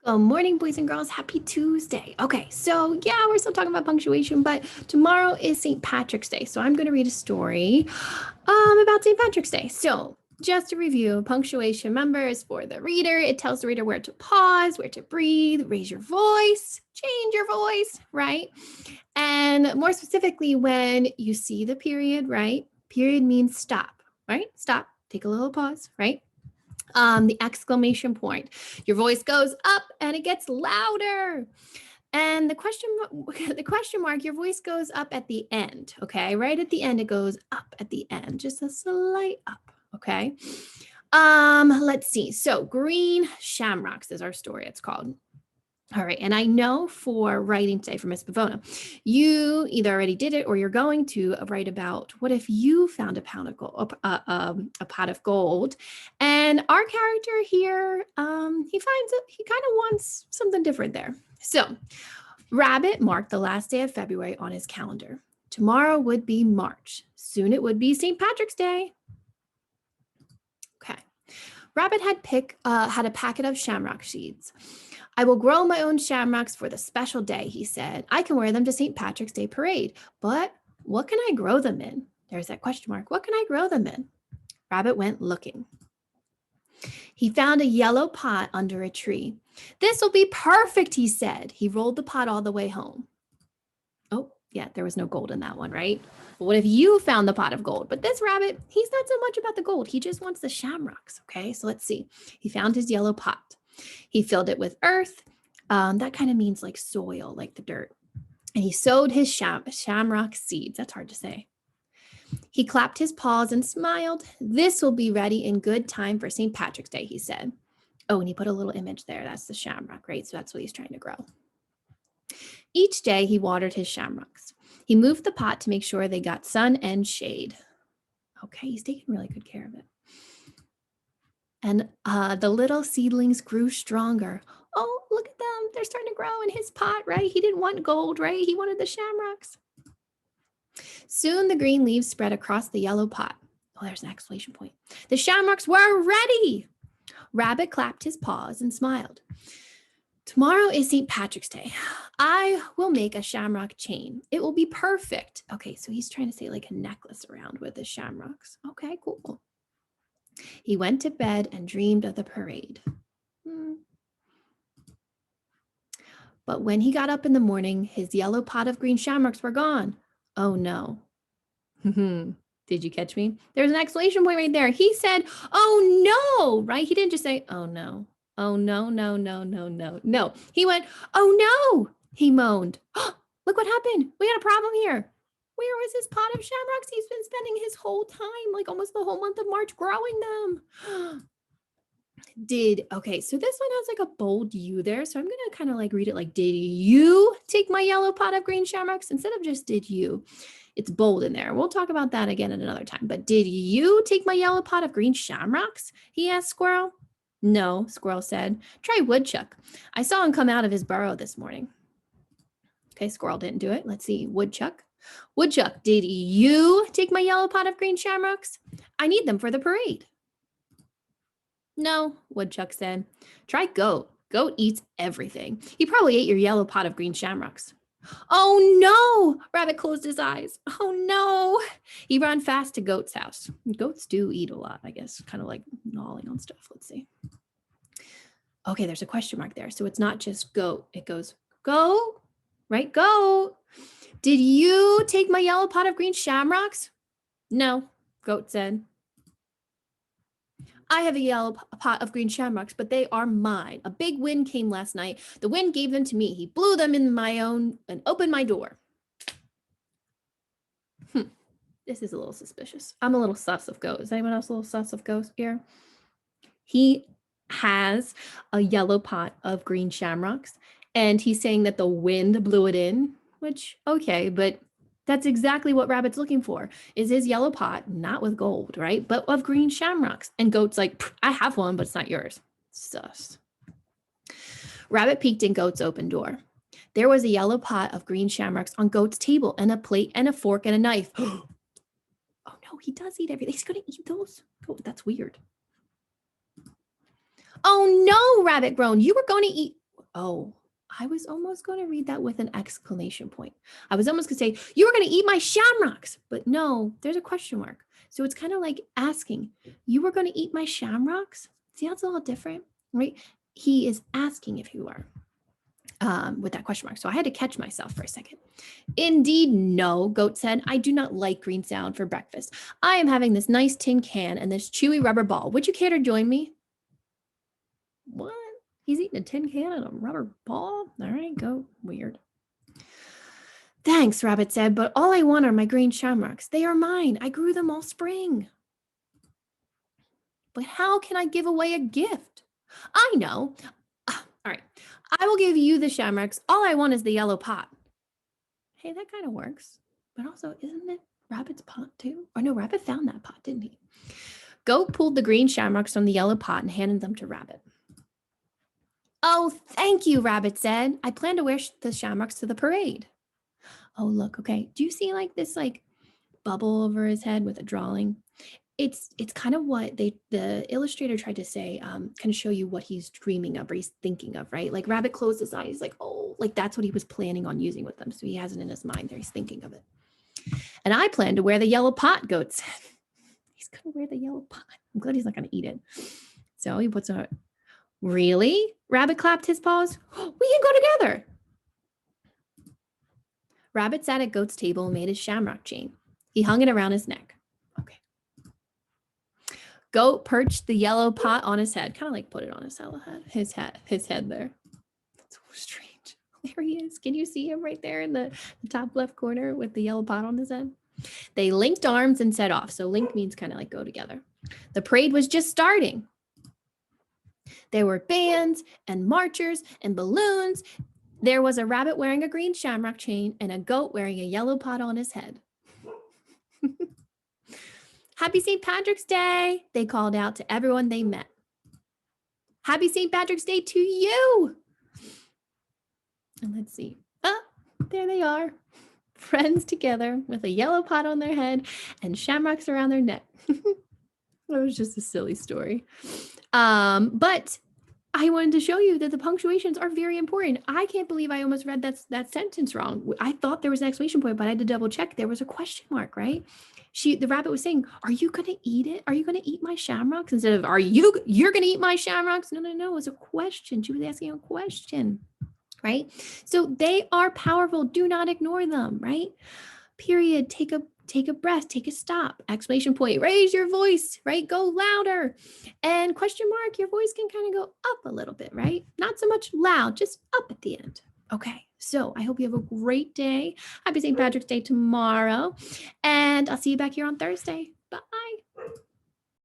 Good morning, boys and girls. Happy Tuesday. Okay, so yeah, we're still talking about punctuation, but tomorrow is St. Patrick's Day. So I'm going to read a story about St. Patrick's Day. So just to review, punctuation, remember, is for the reader. It tells the reader where to pause, where to breathe, raise your voice, change your voice, right? And more specifically, when you see the period, right? Period means stop, right? Stop, take a little pause, right? The exclamation point. Your voice goes up and it gets louder. And the question mark, your voice goes up at the end, okay? Right at the end, it goes up at the end, just a slight up, okay? Let's see. So green shamrocks is our story, it's called. All right, and I know for writing today for Miss Bavona, you either already did it or you're going to write about what if you found a pound of gold, a pot of gold, and our character here, he finds it. He kind of wants something different there. So, Rabbit marked the last day of February on his calendar. Tomorrow would be March. Soon it would be St. Patrick's Day. Okay. Rabbit had a packet of shamrock seeds. I will grow my own shamrocks for the special day, he said. I can wear them to St. Patrick's Day parade, but what can I grow them in? There's that question mark. What can I grow them in? Rabbit went looking. He found a yellow pot under a tree. This will be perfect, he said. He rolled the pot all the way home. Oh, yeah, there was no gold in that one, right? But what if you found the pot of gold? But this rabbit, he's not so much about the gold. He just wants the shamrocks, okay? So let's see. He found his yellow pot. He filled it with earth. That kind of means like soil, like the dirt. And he sowed his shamrock seeds. That's hard to say. He clapped his paws and smiled. This will be ready in good time for St. Patrick's Day, he said. Oh, and he put a little image there. That's the shamrock, right? So that's what he's trying to grow. Each day he watered his shamrocks. He moved the pot to make sure they got sun and shade. Okay, he's taking really good care of it. And the little seedlings grew stronger. Oh, look at them. They're starting to grow in his pot, right? He didn't want gold, right? He wanted the shamrocks. Soon the green leaves spread across the yellow pot. Oh, there's an exclamation point. The shamrocks were ready. Rabbit clapped his paws and smiled. Tomorrow is St. Patrick's Day. I will make a shamrock chain. It will be perfect. Okay, so he's trying to say like a necklace around with the shamrocks. Okay, cool. He went to bed and dreamed of the parade. But when he got up in the morning, his yellow pot of green shamrocks were gone. Oh no. Did you catch me? There's an exclamation point right there. He said, oh no, right? He didn't just say, oh no. Oh no, no, no, no, no. No. He went, oh no, he moaned. Look what happened. We got a problem here. Where was his pot of shamrocks? He's been spending his whole time, like almost the whole month of March, growing them. Okay, so this one has like a bold U there. So I'm going to kind of like read it like, did you take my yellow pot of green shamrocks? Instead of just did you, it's bold in there. We'll talk about that again at another time. But did you take my yellow pot of green shamrocks? He asked Squirrel. No, Squirrel said. Try Woodchuck. I saw him come out of his burrow this morning. Okay, Squirrel didn't do it. Let's see, Woodchuck. Woodchuck, did you take my yellow pot of green shamrocks? I need them for the parade. No, Woodchuck said. Try Goat. Goat eats everything. He probably ate your yellow pot of green shamrocks. Oh no! Rabbit closed his eyes. Oh no! He ran fast to Goat's house. Goats do eat a lot, I guess, kind of like gnawing on stuff. Let's see. Okay, there's a question mark there. So it's not just goat. It goes, goat, right? Goat. Did you take my yellow pot of green shamrocks? No, Goat said. I have a yellow pot of green shamrocks, but they are mine. A big wind came last night. The wind gave them to me. He blew them in my own and opened my door. This is a little suspicious. I'm a little sus of Goat. Is anyone else a little sus of Goat here? He has a yellow pot of green shamrocks, and he's saying that the wind blew it in, which, okay, but that's exactly what Rabbit's looking for, is his yellow pot, not with gold, right? But of green shamrocks. And Goat's like, I have one, but it's not yours. Sus. Rabbit peeked in Goat's open door. There was a yellow pot of green shamrocks on Goat's table, and a plate and a fork and a knife. Oh no, he does eat everything. He's gonna eat those. Oh, that's weird. Oh no, Rabbit groaned. You were going to eat. Oh, I was almost going to read that with an exclamation point. I was almost going to say, you were going to eat my shamrocks. But no, there's a question mark. So it's kind of like asking, you were going to eat my shamrocks? See how it's a little different, right? He is asking if you are. With that question mark. So I had to catch myself for a second. Indeed, no, Goat said. I do not like green salad for breakfast. I am having this nice tin can and this chewy rubber ball. Would you care to join me? What? He's eating a tin can and a rubber ball? All right, Goat. Weird. Thanks, Rabbit said, but all I want are my green shamrocks. They are mine. I grew them all spring. But how can I give away a gift? I know. All right. I will give you the shamrocks. All I want is the yellow pot. Hey, that kind of works. But also, isn't it Rabbit's pot too? Or no, Rabbit found that pot, didn't he? Goat pulled the green shamrocks from the yellow pot and handed them to Rabbit. Oh, thank you, Rabbit said. I plan to wear the shamrocks to the parade. Oh, look, okay. Do you see like this like bubble over his head with a drawing? It's kind of what the illustrator tried to say, kind of show you what he's dreaming of or he's thinking of, right? Like Rabbit closed his eyes, like, oh, like that's what he was planning on using with them. So he has it in his mind there. He's thinking of it. And I plan to wear the yellow pot, Goat said. He's going to wear the yellow pot. I'm glad he's not going to eat it. So he puts a, really? Rabbit clapped his paws. We can go together. Rabbit sat at Goat's table and made his shamrock chain. He hung it around his neck. Okay. Goat perched the yellow pot on his head, kind of like put it on his head there. That's so strange. There he is. Can you see him right there in the top left corner with the yellow pot on his head? They linked arms and set off. So link means kind of like go together. The parade was just starting. There were bands and marchers and balloons. There was a rabbit wearing a green shamrock chain and a goat wearing a yellow pot on his head. Happy St. Patrick's Day, they called out to everyone they met. Happy St. Patrick's Day to you. And let's see. Oh, there they are. Friends together with a yellow pot on their head and shamrocks around their neck. It was just a silly story. But I wanted to show you that the punctuations are very important. I can't believe I almost read that sentence wrong. I thought there was an exclamation point, but I had to double check. There was a question mark, right? The rabbit was saying, are you going to eat it? Are you going to eat my shamrocks? Instead of, you're going to eat my shamrocks? No, it was a question. She was asking a question, right? So they are powerful. Do not ignore them, right? Period. Take a breath, take a stop, exclamation point, raise your voice, right? Go louder. And question mark, your voice can kind of go up a little bit, right? Not so much loud, just up at the end. Okay, so I hope you have a great day. Happy St. Patrick's Day tomorrow. And I'll see you back here on Thursday.